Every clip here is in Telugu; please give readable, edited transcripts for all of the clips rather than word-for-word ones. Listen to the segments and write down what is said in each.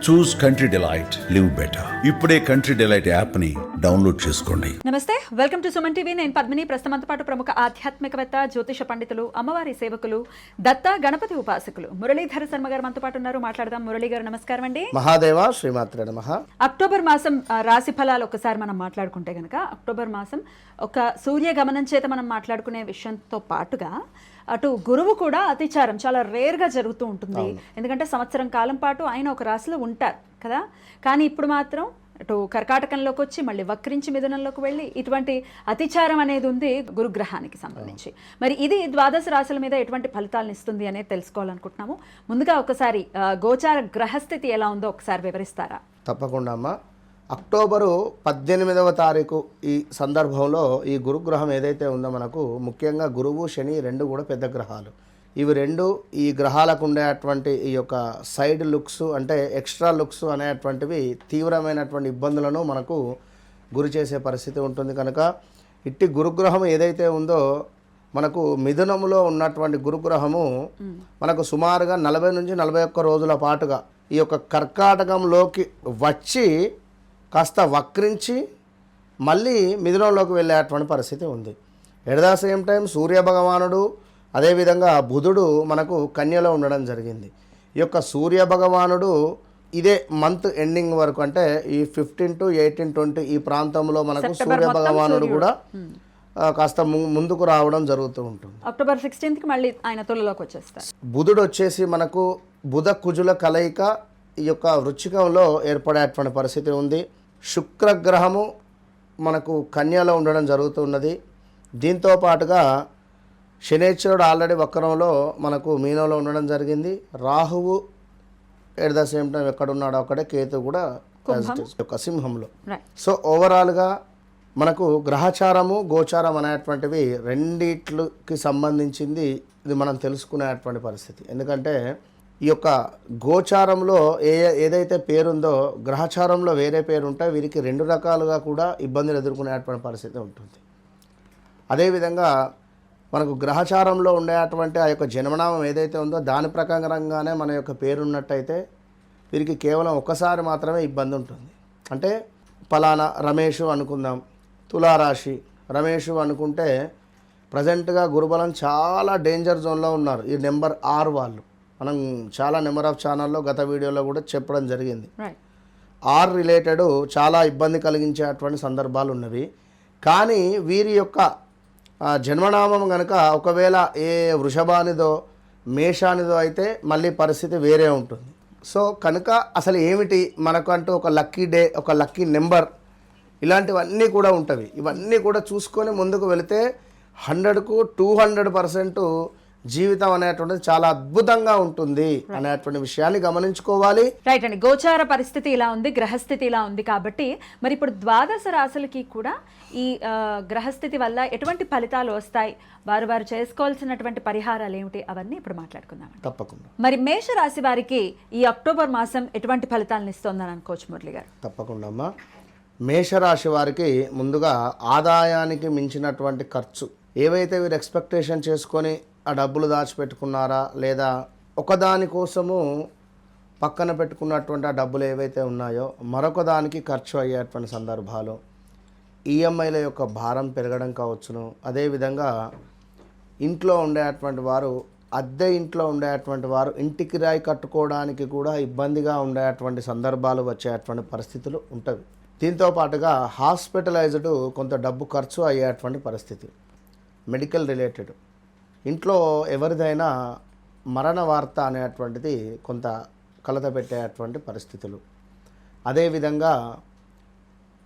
చూస్ కంట్రీ డిలైట్, లివ్ బెటర్. ఇప్పుడే కంట్రీ డిలైట్ యాప్ ని డౌన్లోడ్ చేసుకోండి. నమస్తే, వెల్కమ్ టు సుమన్ టీవీ. నేను పద్మిని. ప్రస్తుతంతో పాటు ప్రముఖ ఆధ్యాత్మికవేత్త, జ్యోతిష పండితులు, అమ్మవారి సేవకులు, దత్త గణపతి ఉపాసకులు మురళీధర శర్మ గారు మనతో పాటు ఉన్నారు. మాట్లాడదాం. మురళీ గారు నమస్కారం అండి. మహాదేవ శ్రీమాత్రే నమః. అక్టోబర్ మాసం రాశి ఫలాలు ఒకసారి మనం మాట్లాడుకుంటే గనక, అక్టోబర్ మాసం ఒక సూర్య గమనం చేత మనం మాట్లాడుకునే విషయంతో పాటుగా అటు గురువు కూడా అతిచారం చాలా రేర్గా జరుగుతూ ఉంటుంది. ఎందుకంటే సంవత్సరం కాలం పాటు ఆయన ఒక రాశిలో ఉంటారు కదా. కానీ ఇప్పుడు మాత్రం అటు కర్కాటకంలోకి వచ్చి మళ్ళీ వక్రించి మిథునంలోకి వెళ్ళి ఇటువంటి అతిచారం అనేది ఉంది గురుగ్రహానికి సంబంధించి. మరి ఇది ద్వాదశ రాశుల మీద ఎటువంటి ఫలితాలను ఇస్తుంది అనేది తెలుసుకోవాలనుకుంటున్నాము. ముందుగా ఒకసారి గోచార గ్రహస్థితి ఎలా ఉందో ఒకసారి వివరిస్తారా? తప్పకుండా అమ్మా. అక్టోబరు 18వ తారీఖు ఈ సందర్భంలో ఈ గురుగ్రహం ఏదైతే ఉందో మనకు ముఖ్యంగా గురువు శని రెండు కూడా పెద్ద గ్రహాలు. ఇవి రెండు ఈ గ్రహాలకు ఉండేటువంటి ఈ యొక్క సైడ్ లుక్స్ అంటే ఎక్స్ట్రా లుక్స్ అనేటువంటివి తీవ్రమైనటువంటి ఇబ్బందులను మనకు గురి చేసే పరిస్థితి ఉంటుంది. కనుక ఇట్టి గురుగ్రహం ఏదైతే ఉందో మనకు మిథునములో ఉన్నటువంటి గురుగ్రహము మనకు సుమారుగా 40 నుంచి 41 రోజుల పాటుగా ఈ యొక్క కర్కాటకంలోకి వచ్చి కాస్త వక్రించి మళ్ళీ మిథునంలోకి వెళ్ళేటువంటి పరిస్థితి ఉంది. ఎట్ ద సేమ్ టైం సూర్య భగవానుడు అదేవిధంగా బుధుడు మనకు కన్యలో ఉండడం జరిగింది. ఈ యొక్క సూర్య భగవానుడు ఇదే మంత్ ఎండింగ్ వరకు అంటే ఈ 15 to 18, 20 ఈ ప్రాంతంలో మనకు సూర్య భగవానుడు కూడా కాస్త ముందుకు రావడం జరుగుతూ ఉంటుంది. అక్టోబర్ 16th మళ్ళీ ఆయన తులలోకి వచ్చేస్తారు. బుధుడు వచ్చేసి మనకు బుధ కుజుల కలయిక ఈ యొక్క వృచ్చికంలో ఏర్పడేటువంటి పరిస్థితి ఉంది. శుక్రగ్రహము మనకు కన్యలో ఉండడం జరుగుతున్నది. దీంతో పాటుగా శనేశ్వరుడు ఆల్రెడీ వక్రంలో మనకు మీనంలో ఉండడం జరిగింది. రాహువు ఎట్ ద సేమ్ టైం ఎక్కడున్నాడో అక్కడే, కేతు కూడా యొక్క సింహంలో. సో ఓవరాల్గా మనకు గ్రహచారము గోచారం అనేటువంటివి రెండిట్లకి సంబంధించింది ఇది మనం తెలుసుకునేటువంటి పరిస్థితి. ఎందుకంటే ఈ యొక్క గోచారంలో ఏదైతే పేరుందో గ్రహచారంలో వేరే పేరు ఉంటే వీరికి రెండు రకాలుగా కూడా ఇబ్బందులు ఎదుర్కొనేటువంటి పరిస్థితి ఉంటుంది. అదేవిధంగా మనకు గ్రహచారంలో ఉండేటువంటి ఆ యొక్క జన్మనామం ఏదైతే ఉందో దాని ప్రకారంగానే మన యొక్క పేరున్నట్టయితే వీరికి కేవలం ఒక్కసారి మాత్రమే ఇబ్బంది ఉంటుంది. అంటే ఫలానా రమేషు అనుకుందాం, తులారాశి రమేషు అనుకుంటే ప్రజెంట్గా గురుబలం చాలా డేంజర్ జోన్లో ఉన్నారు. ఈ నెంబర్ 6 వాళ్ళు మనం చాలా నెంబర్ ఆఫ్ ఛానల్లో గత వీడియోలో కూడా చెప్పడం జరిగింది. 6 రిలేటెడ్ చాలా ఇబ్బంది కలిగించేటువంటి సందర్భాలు ఉన్నవి. కానీ వీరి యొక్క జన్మనామం కనుక ఒకవేళ ఏ వృషభానిదో మేషానిదో అయితే మళ్ళీ పరిస్థితి వేరే ఉంటుంది. సో కనుక అసలు ఏమిటి మనకంటూ ఒక లక్కీ డే, ఒక లక్కీ నెంబర్ ఇలాంటివన్నీ కూడా ఉంటవి. ఇవన్నీ కూడా చూసుకొని ముందుకు వెళితే 100కు 200% జీవితం అనేటువంటిది చాలా అద్భుతంగా ఉంటుంది అనేటువంటి విషయాన్ని గమనించుకోవాలి. రైట్ అండి. గోచార పరిస్థితి ఇలా ఉంది, గ్రహస్థితి ఇలా ఉంది కాబట్టి మరి ఇప్పుడు ద్వాదశ రాశులకి కూడా ఈ గ్రహస్థితి వల్ల ఎటువంటి ఫలితాలు వస్తాయి, వారు చేసుకోవాల్సినటువంటి పరిహారాలు ఏమిటి, అవన్నీ ఇప్పుడు మాట్లాడుకుందాం. తప్పకుండా. మరి మేష రాశి వారికి ఈ అక్టోబర్ మాసం ఎటువంటి ఫలితాలను ఇస్తుందని అనుకోవచ్చు మురళి గారు? తప్పకుండా అమ్మా. మేషరాశి వారికి ముందుగా ఆదాయానికి మించినటువంటి ఖర్చు ఏవైతే వీరు ఎక్స్పెక్టేషన్ చేసుకొని ఆ డబ్బులు దాచిపెట్టుకున్నారా లేదా ఒకదాని కోసము పక్కన పెట్టుకున్నటువంటి ఆ డబ్బులు ఏవైతే ఉన్నాయో మరొక దానికి ఖర్చు అయ్యేటువంటి సందర్భాలు, ఈఎంఐల యొక్క భారం పెరగడం కావచ్చును. అదేవిధంగా ఇంట్లో ఉండేటువంటి వారు, అద్దె ఇంట్లో ఉండేటువంటి వారు ఇంటి కిరాయి కట్టుకోవడానికి కూడా ఇబ్బందిగా ఉండేటువంటి సందర్భాలు వచ్చేటువంటి పరిస్థితులు ఉంటాయి. దీంతో పాటుగా హాస్పిటలైజ్డ్ కొంత డబ్బు ఖర్చు అయ్యేటువంటి పరిస్థితి, మెడికల్ రిలేటెడ్, ఇంట్లో ఎవరిదైనా మరణ వార్త అనేటువంటిది కొంత కలత పెట్టేటువంటి పరిస్థితులు. అదేవిధంగా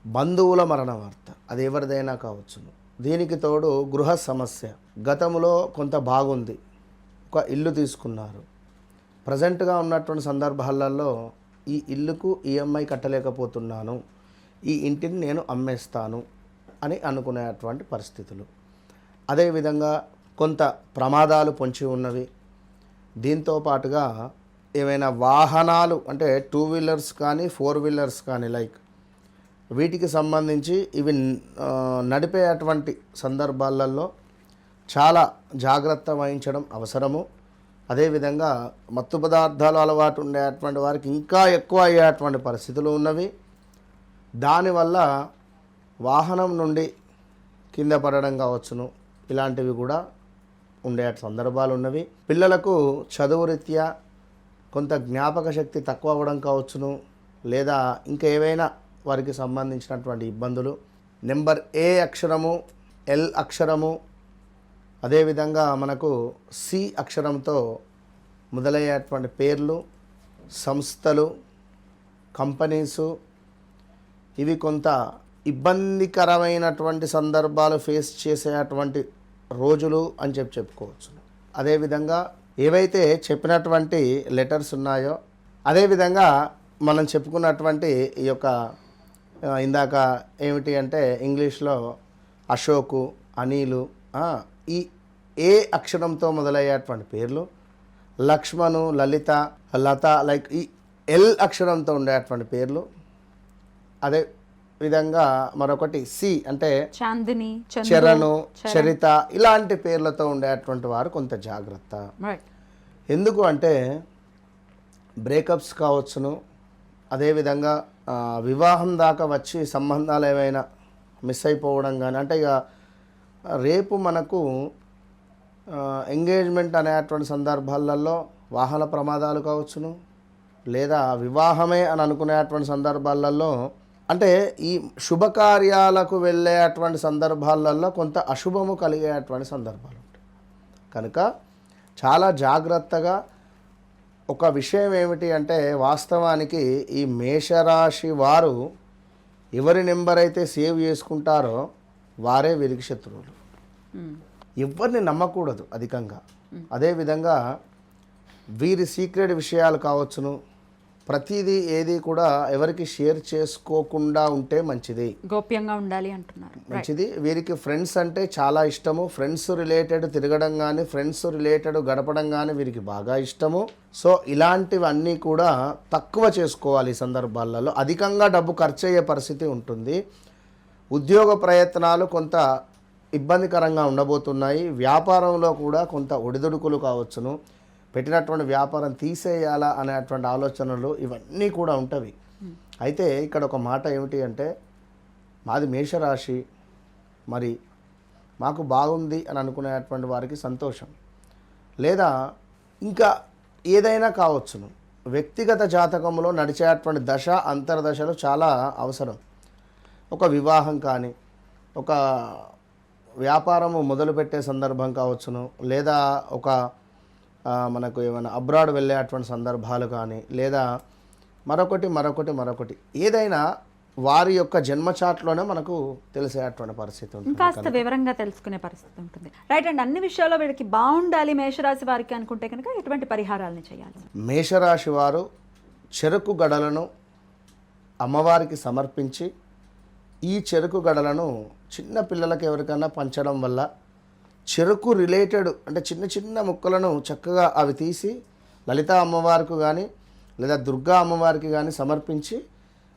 బంధువుల మరణ వార్త, అది ఎవరిదైనా కావచ్చును. దీనికి తోడు గృహ సమస్య, గతంలో కొంత బాగుంది, ఒక ఇల్లు తీసుకున్నారు, ప్రజెంట్గా ఉన్నటువంటి సందర్భాలలో ఈ ఇల్లుకు ఈఎంఐ కట్టలేకపోతున్నాను, ఈ ఇంటిని నేను అమ్మేస్తాను అని అనుకునేటువంటి పరిస్థితులు. అదేవిధంగా కొంత ప్రమాదాలు పొంచి ఉన్నవి. దీంతో పాటుగా ఏవైనా వాహనాలు అంటే 2 వీలర్స్ కానీ 4 వీలర్స్ కానీ లైక్ వీటికి సంబంధించి ఇవి నడిపేటువంటి సందర్భాలలో చాలా జాగ్రత్త వహించడం అవసరము. అదేవిధంగా మత్తు పదార్థాలు అలవాటు ఉండేటువంటి వారికి ఇంకా ఎక్కువ అయ్యేటువంటి పరిస్థితులు ఉన్నవి. దానివల్ల వాహనం నుండి కింద పడడం కావచ్చును, ఇలాంటివి కూడా ఉండే సందర్భాలు ఉన్నవి. పిల్లలకు చదువు రీత్యా కొంత జ్ఞాపక శక్తి తక్కువ అవ్వడం కావచ్చును, లేదా ఇంకా ఏవైనా వారికి సంబంధించినటువంటి ఇబ్బందులు. నెంబర్ ఏ అక్షరము, ఎల్ అక్షరము, అదేవిధంగా మనకు సి అక్షరంతో మొదలయ్యేటువంటి పేర్లు, సంస్థలు, కంపెనీసు, ఇవి కొంత ఇబ్బందికరమైనటువంటి సందర్భాలు ఫేస్ చేసేటువంటి రోజులు అని చెప్పుకోవచ్చు. అదేవిధంగా ఏవైతే చెప్పినటువంటి లెటర్స్ ఉన్నాయో, అదేవిధంగా మనం చెప్పుకున్నటువంటి ఈ యొక్క ఇందాక ఏమిటి అంటే ఇంగ్లీష్లో అశోకు, అనిలు, ఈ ఏ అక్షరంతో మొదలయ్యేటువంటి పేర్లు, లక్ష్మణు, లలిత, లత, లైక్ ఈ ఎల్ అక్షరంతో ఉండేటువంటి పేర్లు. అదే విధంగా మరొకటి సి అంటే చాందిని, చరణు, చరిత, ఇలాంటి పేర్లతో ఉండేటువంటి వారు కొంత జాగ్రత్త. ఎందుకు అంటే బ్రేకప్స్ కావచ్చును, అదేవిధంగా వివాహం దాకా వచ్చి సంబంధాలు ఏవైనా మిస్ అయిపోవడం కానీ, అంటే ఇక రేపు మనకు ఎంగేజ్మెంట్ అనేటువంటి సందర్భాలలో వాహన ప్రమాదాలు కావచ్చును, లేదా వివాహమే అని అనుకునేటువంటి సందర్భాలలో, అంటే ఈ శుభకార్యాలకు వెళ్ళేటువంటి సందర్భాలలో కొంత అశుభము కలిగేటువంటి సందర్భాలు ఉంటాయి. కనుక చాలా జాగ్రత్తగా ఒక విషయం ఏమిటి అంటే, వాస్తవానికి ఈ మేషరాశి వారు ఎవరి నెంబర్ అయితే సేవ్ చేసుకుంటారో వారే వీరికి శత్రువులు. ఎవరిని నమ్మకూడదు అధికంగా. అదేవిధంగా వీరి సీక్రెట్ విషయాలు కావచ్చును, ప్రతిదీ ఏది కూడా ఎవరికి షేర్ చేసుకోకుండా ఉంటే మంచిది, గోప్యంగా ఉండాలి అంటున్నారు. మంచిది. వీరికి ఫ్రెండ్స్ అంటే చాలా ఇష్టము. ఫ్రెండ్స్ రిలేటెడ్ తిరగడం కానీ, ఫ్రెండ్స్ రిలేటెడ్ గడపడం కానీ వీరికి బాగా ఇష్టము. సో ఇలాంటివన్నీ కూడా తక్కువ చేసుకోవాలి. ఈ సందర్భాలలో అధికంగా డబ్బు ఖర్చు అయ్యే పరిస్థితి ఉంటుంది. ఉద్యోగ ప్రయత్నాలు కొంత ఇబ్బందికరంగా ఉండబోతున్నాయి. వ్యాపారంలో కూడా కొంత ఒడిదుడుకులు కావచ్చును. పెట్టినటువంటి వ్యాపారం తీసేయాలా అనేటువంటి ఆలోచనలు ఇవన్నీ కూడా ఉంటవి. అయితే ఇక్కడ ఒక మాట ఏమిటి అంటే, మాది మేషరాశి, మరి మాకు బాగుంది అని అనుకునేటువంటి వారికి సంతోషం, లేదా ఇంకా ఏదైనా కావచ్చును. వ్యక్తిగత జాతకంలో నడిచేటువంటి దశ అంతర్దశలు చాలా అవసరం. ఒక వివాహం కానీ, ఒక వ్యాపారము మొదలుపెట్టే సందర్భం కావచ్చును, లేదా ఒక మనకు ఏమైనా అబ్రాడ్ వెళ్ళేటువంటి సందర్భాలు కానీ, లేదా మరొకటి ఏదైనా వారి యొక్క జన్మచాట్లోనే మనకు తెలిసేటువంటి పరిస్థితి ఉంటుంది. కాస్త వివరంగా తెలుసుకునే పరిస్థితి ఉంటుంది. రైట్ అండ్ అన్ని విషయాల్లో వీడికి బాగుండాలి మేషరాశి వారికి అనుకుంటే కనుక ఎటువంటి పరిహారాలను చేయాలి? మేషరాశి వారు చెరుకు గడలను అమ్మవారికి సమర్పించి, ఈ చెరుకు గడలను చిన్న పిల్లలకి ఎవరికైనా పంచడం వల్ల చెరుకు రిలేటెడ్ అంటే చిన్న చిన్న ముక్కలను చక్కగా అవి తీసి లలిత అమ్మవారికి కానీ, లేదా దుర్గా అమ్మవారికి కానీ సమర్పించి,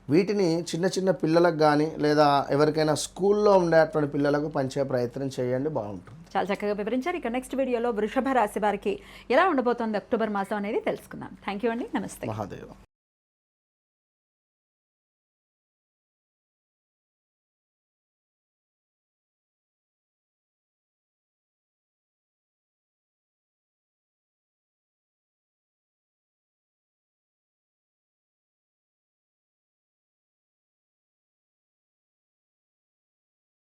వీటిని చిన్న చిన్న పిల్లలకు కానీ, లేదా ఎవరికైనా స్కూల్లో ఉండేటువంటి పిల్లలకు పంచే ప్రయత్నం చేయండి, బాగుంటుంది. చాలా చక్కగా వివరించారు. ఇక నెక్స్ట్ వీడియోలో వృషభ రాశి వారికి ఎలా ఉండబోతోంది అక్టోబర్ మాసం అనేది తెలుసుకుందాం. థ్యాంక్ యూ అండి, నమస్తే. మహాదేవ.